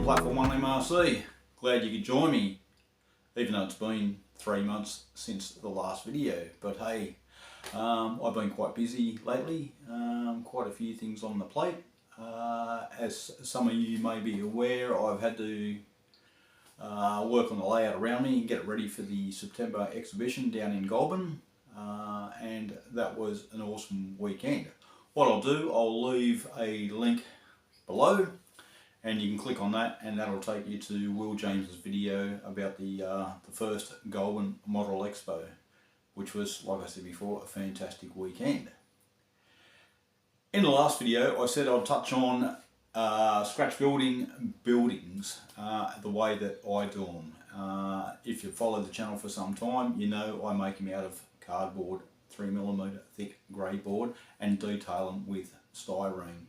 platform on MRC. Glad you could join me, even though it's been 3 months since the last video. But hey, I've been quite busy lately, quite a few things on the plate. As some of you may be aware, I've had to work on the layout around me and get it ready for the September exhibition down in Goulburn, and that was an awesome weekend. What I'll do, I'll leave a link below and you can click on that and that'll take you to Will James's video about the first Goulburn Model Expo, which was, like I said before, a fantastic weekend. In the last video I said I'd touch on scratch building buildings the way that I do them. If you've followed the channel for some time, you know I make them out of cardboard, 3mm thick grey board, and detail them with styrene.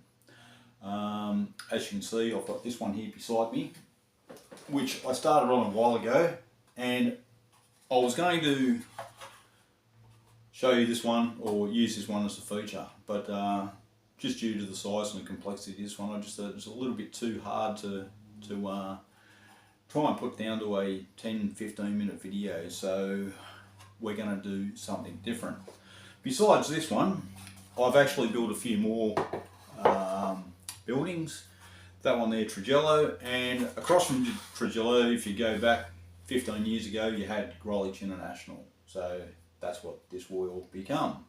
As you can see, I've got this one here beside me, which I started on a while ago, and I was going to show you this one or use this one as a feature, but just due to the size and the complexity of this one, I just thought it was a little bit too hard to try and put down to a 10-15 minute video, so we're going to do something different. Besides this one, I've actually built a few more buildings. That one there, Tregello, and across from Tregello, if you go back 15 years ago, you had Grollich International, so that's what this will become.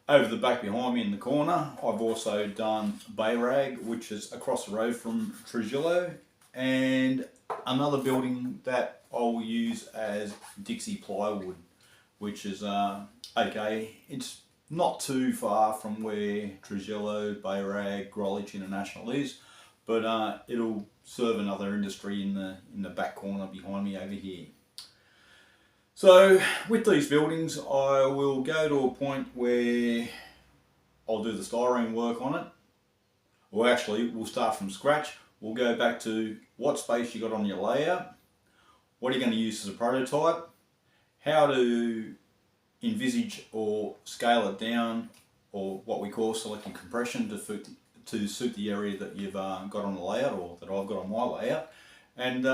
Over the back behind me in the corner, I've also done Bayrag, which is across the road from Tregello, and another building that I'll use as Dixie plywood, which is okay. It's not too far from where Tregello, Bayrag, Grollich International is, but it'll serve another industry in the back corner behind me over here. So with these buildings, I will go to a point where I'll do the styrene work on it. Or actually, we'll start from scratch. We'll go back to what space you got on your layout, what are you going to use as a prototype, how to envisage or scale it down, or what we call selective compression to suit the area that you've got on the layout, or that I've got on my layout, and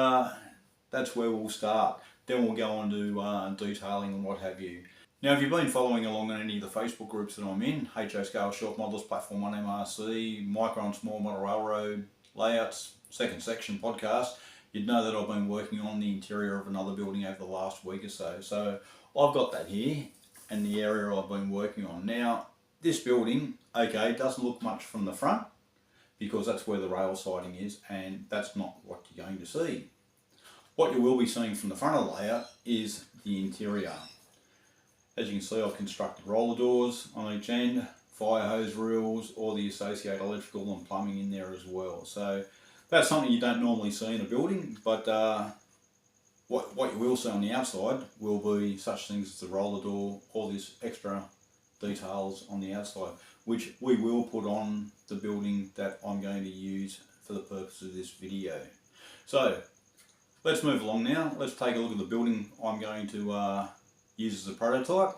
that's where we'll start. Then we'll go on to detailing and what have you. Now, if you've been following along in any of the Facebook groups that I'm in, HO Scale Short Models, Platform 1 MRC, Micro and Small Model Railroad, Layouts, Second Section podcast, you'd know that I've been working on the interior of another building over the last week or so. So I've got that here and the area I've been working on. Now, this building, okay, doesn't look much from the front because that's where the rail siding is, and that's not what you're going to see. What you will be seeing from the front of the layout is the interior. As you can see, I've constructed roller doors on each end, fire hose reels, all the associated electrical and plumbing in there as well. So that's something you don't normally see in a building, but what you will see on the outside will be such things as the roller door, all this extra details on the outside, which we will put on the building that I'm going to use for the purpose of this video. So let's move along now. Let's take a look at the building I'm going to use as a prototype,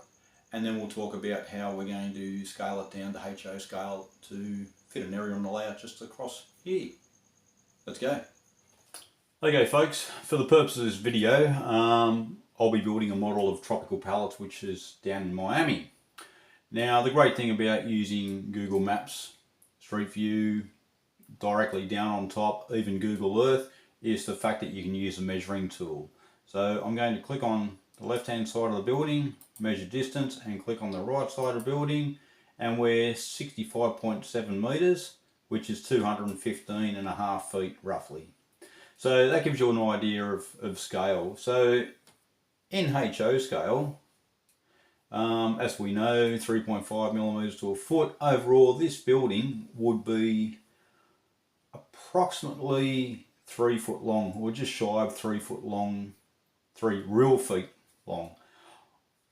and then we'll talk about how we're going to scale it down to HO scale to fit an area on the layout just across here. Let's go. Okay folks, for the purpose of this video, I'll be building a model of Tropical Pallets, which is down in Miami. Now, the great thing about using Google Maps, Street View, directly down on top, even Google Earth, is the fact that you can use a measuring tool. So I'm going to click on the left hand side of the building, measure distance, and click on the right side of the building, and we're 65.7 meters, which is 215.5 feet roughly. So that gives you an idea of scale. So in HO scale, as we know, 3.5 millimeters to a foot, overall this building would be approximately 3 foot long, or just shy of 3 foot long, 3 real feet long.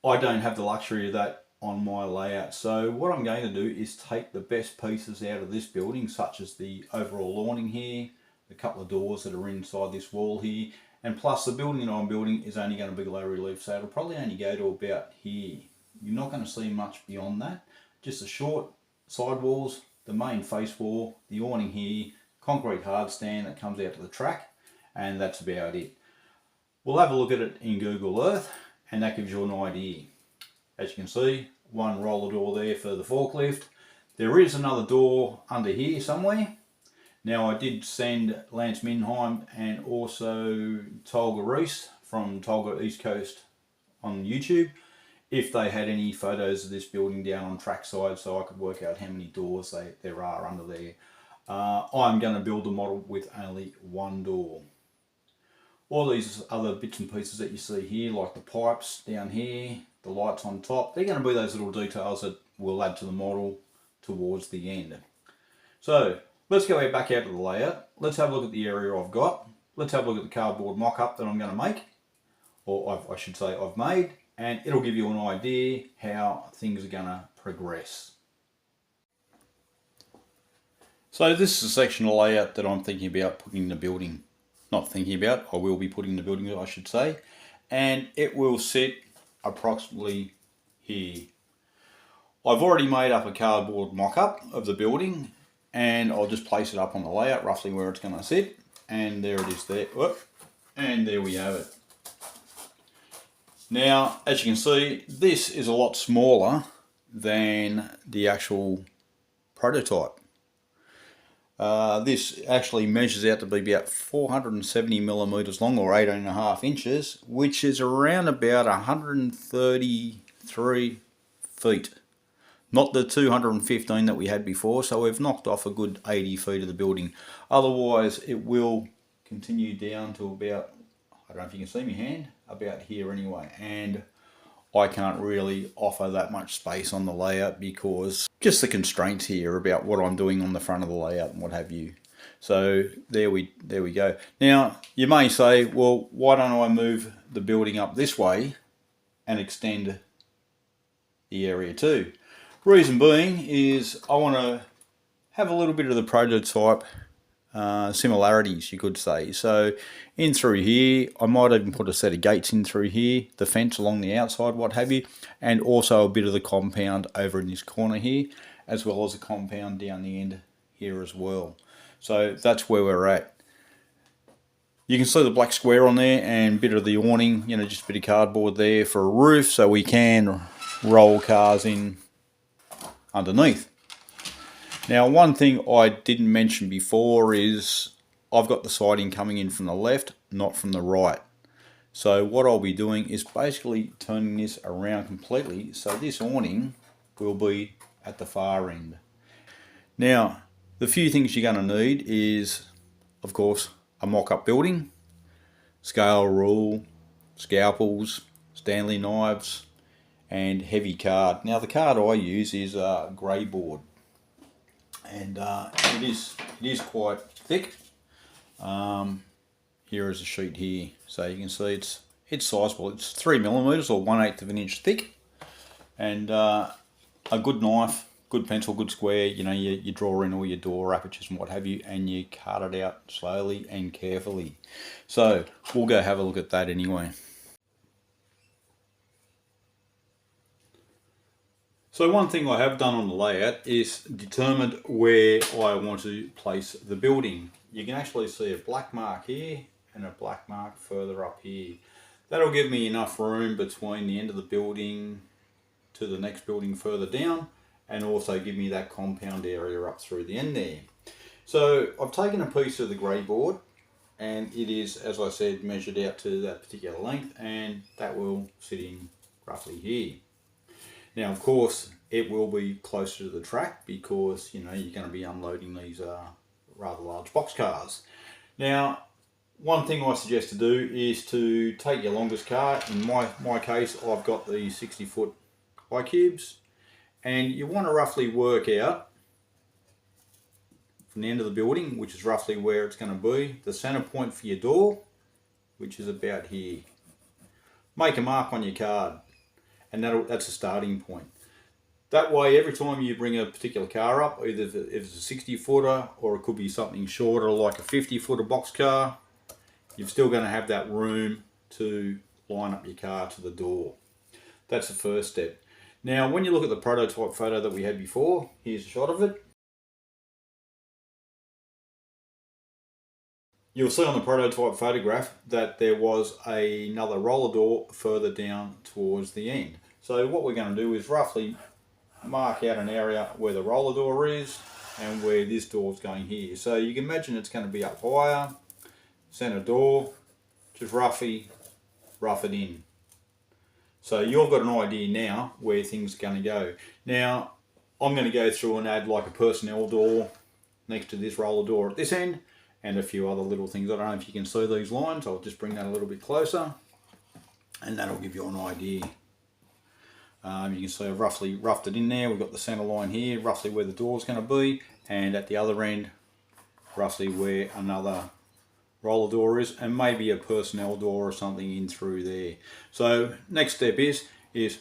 I don't have the luxury of that on my layout, so what I'm going to do is take the best pieces out of this building, such as the overall awning here, the couple of doors that are inside this wall here, and plus the building that I'm building is only going to be low relief, so it'll probably only go to about here. You're not going to see much beyond that, just the short side walls, the main face wall, the awning here, concrete hard stand that comes out to the track, and that's about it. We'll have a look at it in Google Earth, and that gives you an idea. As you can see, one roller door there for the forklift. There is another door under here somewhere. Now I did send Lance Minheim and also Tolga Reese from Tolga East Coast on YouTube if they had any photos of this building down on trackside, so I could work out how many doors there are under there. I'm going to build a model with only one door. All these other bits and pieces that you see here, like the pipes down here, the lights on top, they're going to be those little details that we'll add to the model towards the end. So let's go back out to the layout. Let's have a look at the area I've got. Let's have a look at the cardboard mock-up that I'm going to make, or I should say I've made, and it'll give you an idea how things are going to progress. So this is a section of layout that I'm thinking about putting in the building. Not thinking about, I will be putting in the building, I should say, and it will sit approximately here. I've already made up a cardboard mock-up of the building, and I'll just place it up on the layout roughly where it's going to sit, and there it is there. Whoop, and there we have it. Now, as you can see, this is a lot smaller than the actual prototype. This actually measures out to be about 470 millimeters long, or 18.5 inches, which is around about 133 feet. Not the 215 that we had before, so we've knocked off a good 80 feet of the building. Otherwise, it will continue down to about, I don't know if you can see my hand, about here anyway. And I can't really offer that much space on the layout because just the constraints here about what I'm doing on the front of the layout and what have you. So there we go. Now you may say, well, why don't I move the building up this way and extend the area too? Reason being is I want to have a little bit of the prototype similarities, you could say. So in through here, I might even put a set of gates in through here, the fence along the outside, what have you, and also a bit of the compound over in this corner here, as well as a compound down the end here as well. So that's where we're at. You can see the black square on there and a bit of the awning, you know, just a bit of cardboard there for a roof so we can roll cars in underneath. Now, one thing I didn't mention before is I've got the siding coming in from the left, not from the right. So what I'll be doing is basically turning this around completely so this awning will be at the far end. Now, the few things you're going to need is, of course, a mock-up building, scale rule, scalpels, Stanley knives, and heavy card. Now, the card I use is grey board. And it is quite thick. Here is a sheet here, so you can see it's sizable. It's 3 millimeters or 1/8 of an inch thick, and a good knife, good pencil, good square. You know, you draw in all your door apertures and what have you, and you cut it out slowly and carefully. So we'll go have a look at that anyway. So one thing I have done on the layout is determined where I want to place the building. You can actually see a black mark here and a black mark further up here. That'll give me enough room between the end of the building to the next building further down, and also give me that compound area up through the end there. So I've taken a piece of the grey board, and it is, as I said, measured out to that particular length, and that will sit in roughly here. Now, of course, it will be closer to the track because, you know, you're going to be unloading these rather large box cars. Now, one thing I suggest to do is to take your longest car. In my case, I've got the 60-foot high cubes, and you want to roughly work out from the end of the building, which is roughly where it's going to be, the center point for your door, which is about here. Make a mark on your card, and that's a starting point. That way, every time you bring a particular car up, either if it's a 60-footer or it could be something shorter like a 50-footer box car, you're still going to have that room to line up your car to the door. That's the first step. Now, when you look at the prototype photo that we had before, here's a shot of it. You'll see on the prototype photograph that there was another roller door further down towards the end. So what we're going to do is roughly mark out an area where the roller door is and where this door is going here. So you can imagine it's going to be up higher, centre door, just roughly rough it in. So you've got an idea now where things are going to go. Now I'm going to go through and add like a personnel door next to this roller door at this end, and a few other little things. I don't know if you can see these lines. I'll just bring that a little bit closer, and that'll give you an idea. You can see I've roughly roughed it in there. We've got the centre line here, roughly where the door's going to be, and at the other end, roughly where another roller door is, and maybe a personnel door or something in through there. So next step is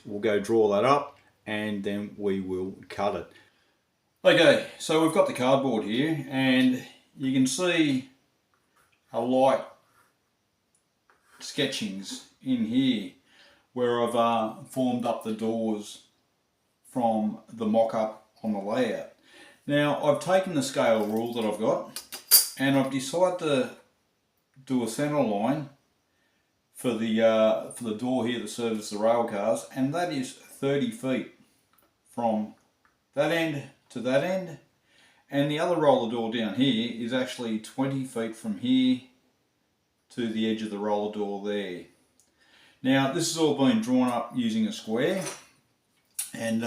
we'll go draw that up, and then we will cut it. Okay, so we've got the cardboard here, and you can see a light sketchings in here where I've formed up the doors from the mock-up on the layout. Now I've taken the scale rule that I've got, and I've decided to do a centre line for the door here that serves the rail cars, and that is 30 feet from that end to that end. And the other roller door down here is actually 20 feet from here to the edge of the roller door there. Now this has all been drawn up using a square, and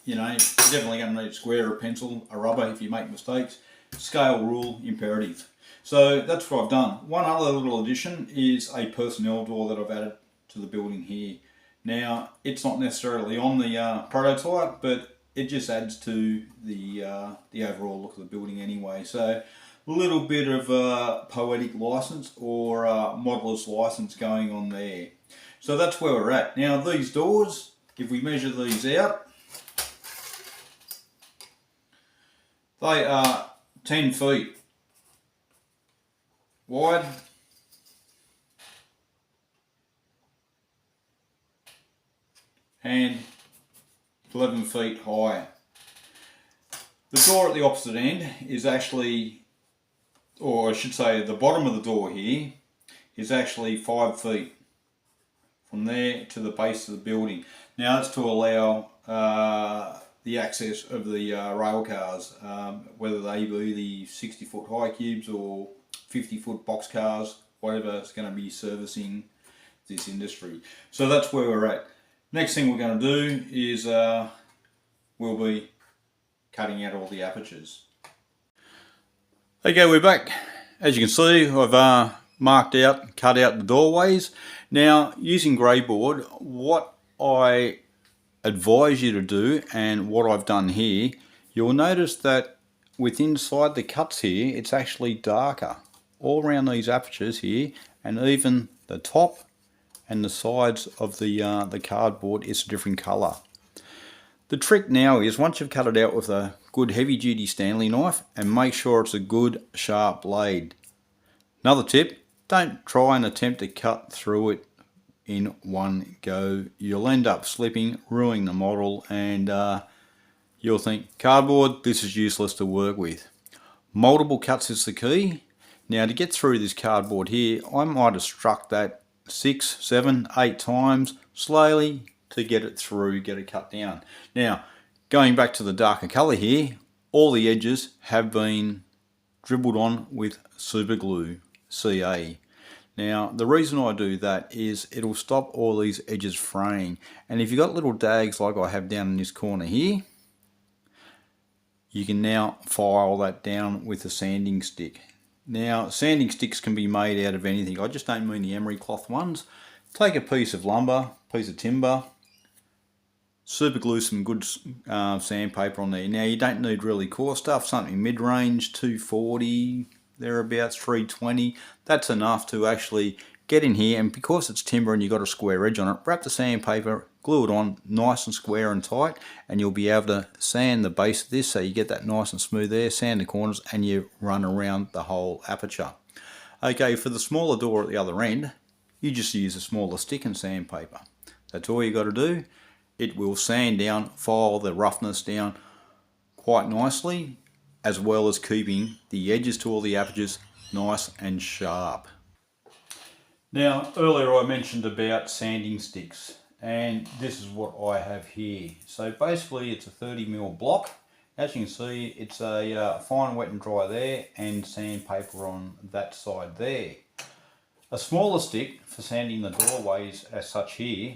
you know, you're definitely going to need a square, a pencil, a rubber if you make mistakes. Scale rule imperative. So that's what I've done. One other little addition is a personnel door that I've added to the building here. Now it's not necessarily on the prototype, but it just adds to the overall look of the building anyway. So a little bit of poetic license or modeller's license going on there. So that's where we're at. Now these doors, if we measure these out, they are 10 feet wide and 11 feet high. The door at the opposite end is actually, or I should say the bottom of the door here is actually 5 feet from there to the base of the building. Now that's to allow the access of the rail cars, whether they be the 60-foot high cubes or 50-foot box cars, whatever is going to be servicing this industry. So that's where we're at. Next thing we're going to do is we'll be cutting out all the apertures. Okay, we're back. As you can see, I've marked out, cut out the doorways. Now, using grey board, what I advise you to do and what I've done here, you'll notice that inside the cuts here, it's actually darker. All around these apertures here, and even the top and the sides of the cardboard is a different colour. The trick now is once you've cut it out with a good heavy duty Stanley knife, and make sure it's a good sharp blade. Another tip, don't try and attempt to cut through it in one go. You'll end up slipping, ruining the model, and you'll think, cardboard, this is useless to work with. Multiple cuts is the key. Now to get through this cardboard here, I might have struck that 6, 7, 8 times slowly to get it through, get it cut down. Now, going back to the darker colour here, all the edges have been dribbled on with super glue, CA. Now, the reason I do that is it'll stop all these edges fraying. And if you've got little dags like I have down in this corner here, you can now file that down with a sanding stick. Now, sanding sticks can be made out of anything. I just don't mean the emery cloth ones. Take a piece of lumber, piece of timber, super glue some good sandpaper on there. Now, you don't need really coarse stuff, something mid-range, 240, thereabouts, 320. That's enough to actually get in here, and because it's timber and you've got a square edge on it, wrap the sandpaper, glue it on nice and square and tight, and you'll be able to sand the base of this so you get that nice and smooth there, sand the corners, and you run around the whole aperture. Okay, for the smaller door at the other end, you just use a smaller stick and sandpaper. That's all you got to do. It will sand down, file the roughness down quite nicely. as well as keeping the edges to all the apertures nice and sharp. Now, earlier I mentioned about sanding sticks, and this is what I have here. So basically it's a 30mm block. As you can see, it's a fine wet and dry there, and sandpaper on that side there. A smaller stick for sanding the doorways as such here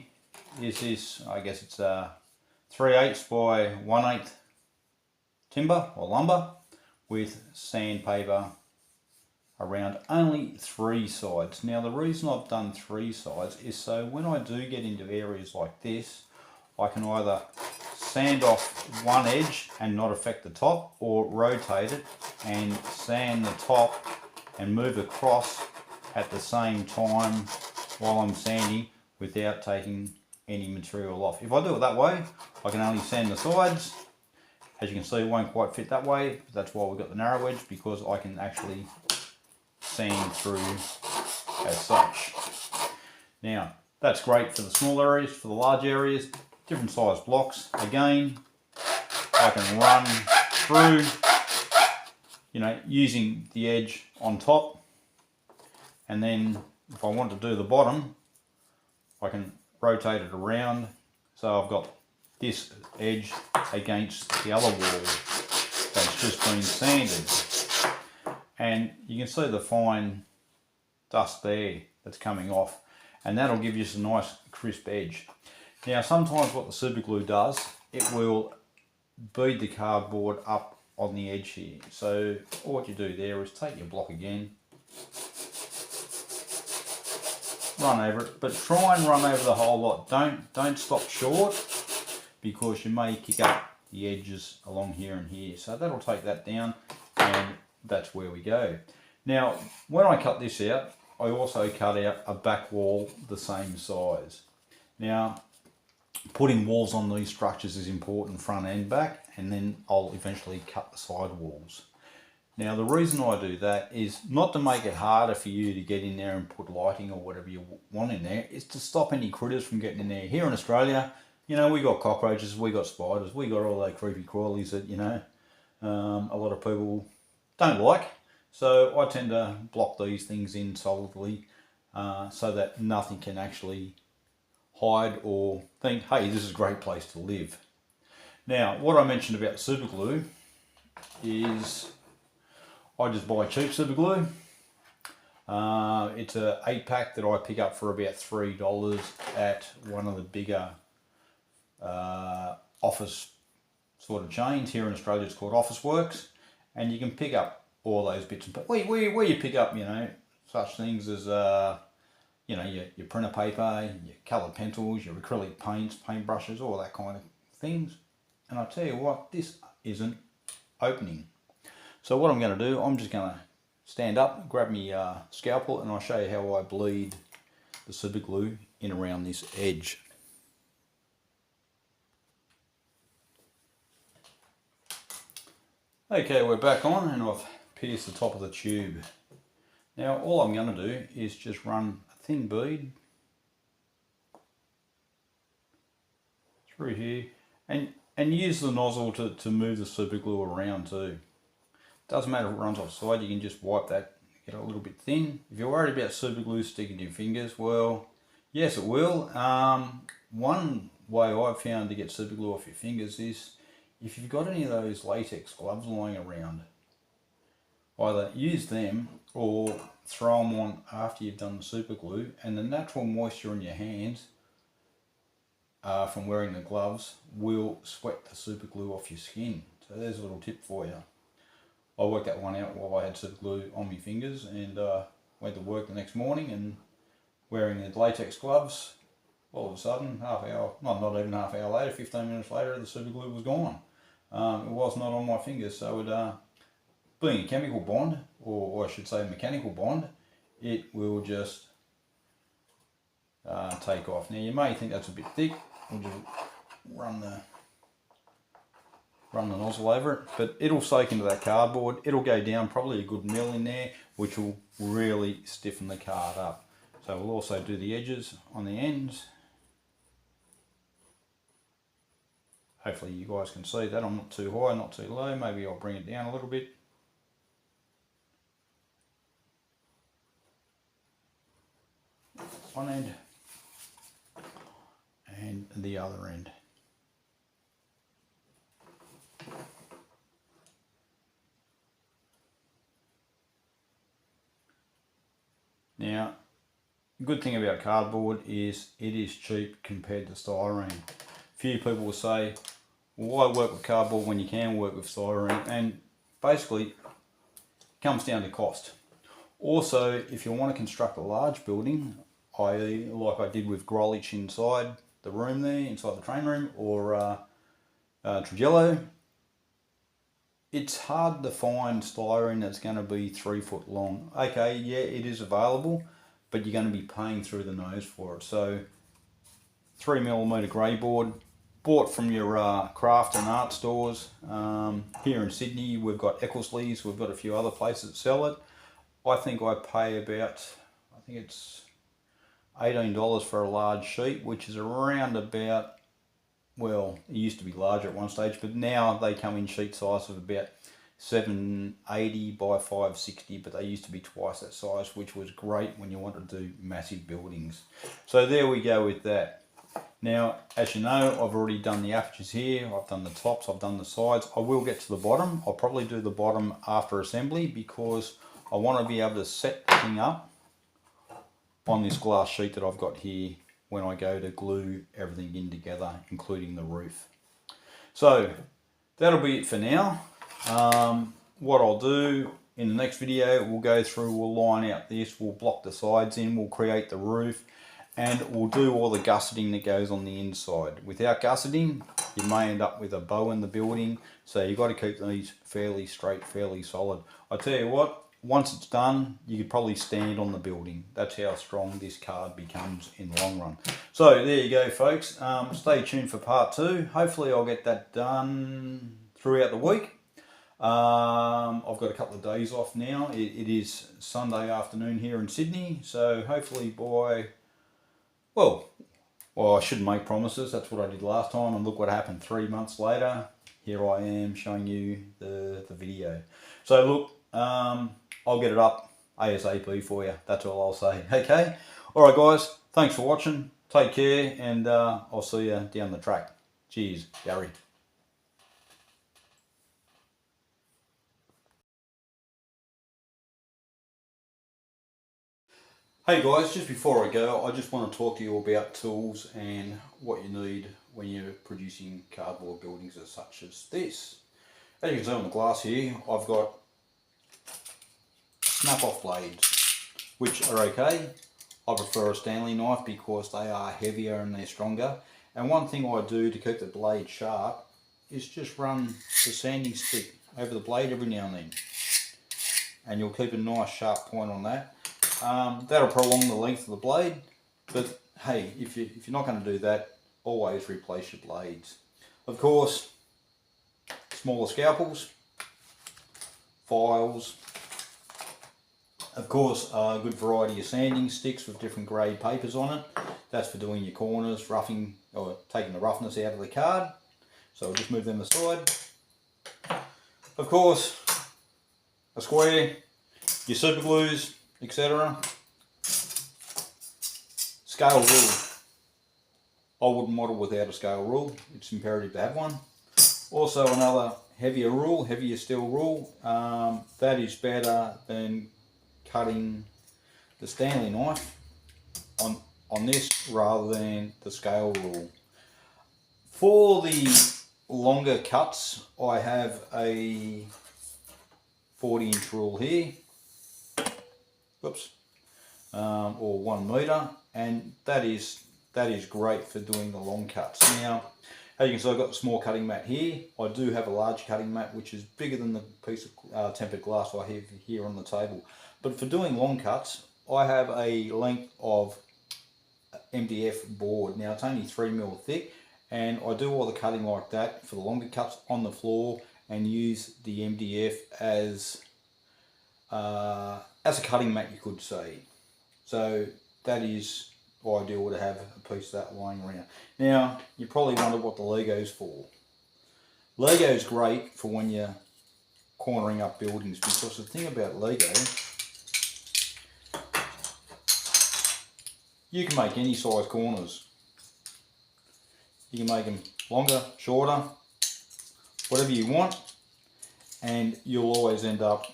is this, I guess it's a 3/8 by 1/8 timber or lumber with sandpaper around only 3 sides. Now the reason I've done 3 sides is so when I do get into areas like this, I can either sand off one edge and not affect the top, or rotate it and sand the top and move across at the same time while I'm sanding without taking any material off. If I do it that way, I can only sand the sides. As you can see, it won't quite fit that way. That's why we've got the narrow edge, because I can actually sand through as such. Now, that's great for the small areas. For the large areas, different size blocks. Again, I can run through, using the edge on top. And then if I want to do the bottom, I can rotate it around. So I've got this edge against the other wall that's just been sanded. And you can see the fine dust there that's coming off, and that'll give you some nice crisp edge. Now sometimes what the super glue does, it will bead the cardboard up on the edge here. So what you do there is take your block again, run over it, but try and run over the whole lot. Don't stop short, because you may kick up the edges along here and here. So that'll take that down, and that's where we go. Now, when I cut this out, I also cut out a back wall the same size. Now, putting walls on these structures is important, front and back, and then I'll eventually cut the side walls. Now, the reason I do that is not to make it harder for you to get in there and put lighting or whatever you want in there. It's to stop any critters from getting in there. Here in Australia, we got cockroaches, we got spiders, we got all those creepy crawlies that, a lot of people don't like. So I tend to block these things in solidly so that nothing can actually hide or think, hey, this is a great place to live. Now, what I mentioned about super glue is I just buy cheap super glue. It's a 8-pack that I pick up for about $3 at one of the bigger office sort of chains. Here in Australia it's called Office Works, and you can pick up all those bits and where you pick up such things as your printer paper, your coloured pencils, your acrylic paints, paintbrushes, all that kind of things. And I tell you what, this isn't opening. So what I'm going to do, I'm just going to stand up, grab me scalpel, and I'll show you how I bleed the super glue in around this edge. Okay, we're back on, and I've pierced the top of the tube. Now all I'm going to do is just run a thin bead through here, and use the nozzle to move the super glue around too. Doesn't matter if it runs offside, you can just wipe that, get it a little bit thin. If you're worried about super glue sticking to your fingers, well, yes it will. One way I've found to get super glue off your fingers is if you've got any of those latex gloves lying around, either use them or throw them on after you've done the super glue, and the natural moisture in your hands from wearing the gloves will sweat the super glue off your skin. So there's a little tip for you. I worked that one out while I had super glue on my fingers, and went to work the next morning, and wearing the latex gloves, all of a sudden, not even half hour later, 15 minutes later, the super glue was gone. It was not on my fingers, so it, being a chemical bond, or I should say mechanical bond, it will just take off. Now you may think that's a bit thick. We'll just run the nozzle over it, but it'll soak into that cardboard. It'll go down probably a good mil in there, which will really stiffen the card up. So we'll also do the edges on the ends. Hopefully you guys can see that. I'm not too high, not too low. Maybe I'll bring it down a little bit. One end and the other end. Now, the good thing about cardboard is it is cheap compared to styrene. Few people will say, well, why work with cardboard when you can work with styrene? And basically, it comes down to cost. Also, if you want to construct a large building, i.e. like I did with Grollich inside the room there, inside the train room, or Trujillo, it's hard to find styrene that's going to be 3 foot long. Okay, yeah, it is available, but you're going to be paying through the nose for it. So 3mm grey board, bought from your craft and art stores. Here in Sydney, we've got Ecclesley's, we've got a few other places that sell it. I think I pay about, I think it's $18 for a large sheet, which is around about, well, it used to be larger at one stage, but now they come in sheet size of about 780 by 560, but they used to be twice that size, which was great when you wanted to do massive buildings. So there we go with that. Now, as you know, I've already done the apertures here, I've done the tops, I've done the sides. I will get to the bottom. I'll probably do the bottom after assembly because I want to be able to set the thing up on this glass sheet that I've got here when I go to glue everything in together, including the roof. So that'll be it for now. What I'll do in the next video, we'll go through, we'll line out this, we'll block the sides in, we'll create the roof, and we'll do all the gusseting that goes on the inside. Without gusseting, you may end up with a bow in the building, so you've got to keep these fairly straight, fairly solid. I tell you what, once it's done, you could probably stand on the building. That's how strong this card becomes in the long run. So there you go, folks. Stay tuned for part 2. Hopefully I'll get that done throughout the week. I've got a couple of days off now. It is Sunday afternoon here in Sydney, so hopefully by, well, I shouldn't make promises. That's what I did last time, and look what happened 3 months later. Here I am showing you the video. So look, I'll get it up ASAP for you. That's all I'll say. Okay? Alright guys, thanks for watching. Take care, and I'll see you down the track. Cheers, Gary. Hey guys, just before I go, I just want to talk to you about tools and what you need when you're producing cardboard buildings as such as this. As you can see on the glass here, I've got snap-off blades, which are okay. I prefer a Stanley knife because they are heavier and they're stronger. And one thing I do to keep the blade sharp is just run the sanding stick over the blade every now and then. And you'll keep a nice sharp point on that. That'll prolong the length of the blade, but hey, if you're not going to do that, always replace your blades. Of course, smaller scalpels, files, of course a good variety of sanding sticks with different grade papers on it. That's for doing your corners, roughing, or taking the roughness out of the card. So we'll just move them aside. Of course, a square, your super glues, etc. Scale rule. I wouldn't model without a scale rule. It's imperative to have one. Also another heavier rule, heavier steel rule. That is better than cutting the Stanley knife on this rather than the scale rule. For the longer cuts, I have a 40-inch rule here. Whoops, or 1 metre, and that is great for doing the long cuts. Now, as you can see, I've got the small cutting mat here. I do have a large cutting mat which is bigger than the piece of tempered glass I have here on the table. But for doing long cuts, I have a length of MDF board. Now it's only 3mm thick, and I do all the cutting like that for the longer cuts on the floor and use the MDF as a cutting mat, you could say. So that is ideal to have a piece of that lying around. Now you probably wonder what the Lego's for. Lego is great for when you're cornering up buildings, because the thing about Lego, you can make any size corners. You can make them longer, shorter, whatever you want, and you'll always end up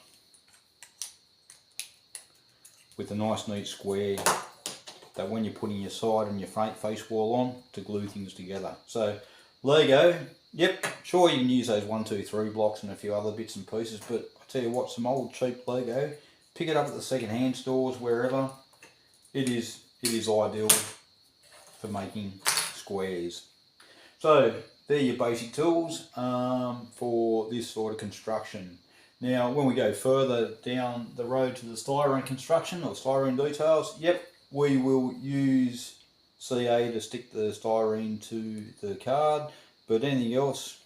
with a nice neat square that when you're putting your side and your front face wall on to glue things together. So Lego, yep, sure you can use those 1, 2, 3 blocks and a few other bits and pieces, but I tell you what, some old cheap Lego, pick it up at the second-hand stores, wherever. It is ideal for making squares. So they're your basic tools for this sort of construction. Now when we go further down the road to the styrene construction or styrene details, yep, we will use CA to stick the styrene to the card, but anything else,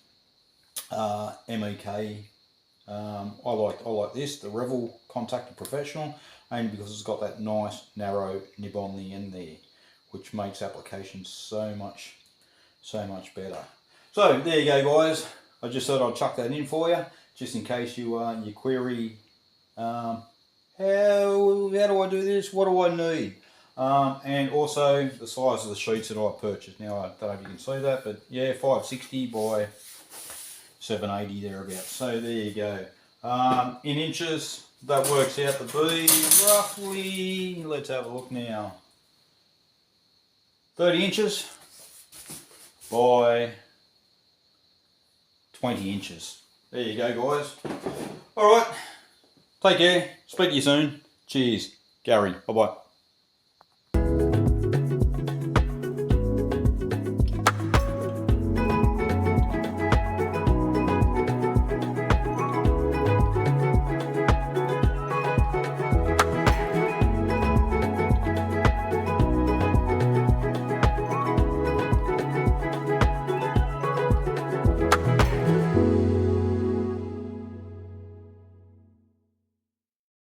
MEK. I like this, the Revel Contactor Professional, and because it's got that nice narrow nib on the end there, which makes application so much better. So there you go, guys. I just thought I'd chuck that in for you, just in case you query, how do I do this? What do I need? And also the size of the sheets that I purchased. Now I don't know if you can see that, but yeah, 560 by 780 thereabouts. So there you go. In inches, that works out to be roughly, let's have a look now, 30 inches by 20 inches. There you go, guys. All right, take care. Speak to you soon. Cheers. Gary. Bye-bye.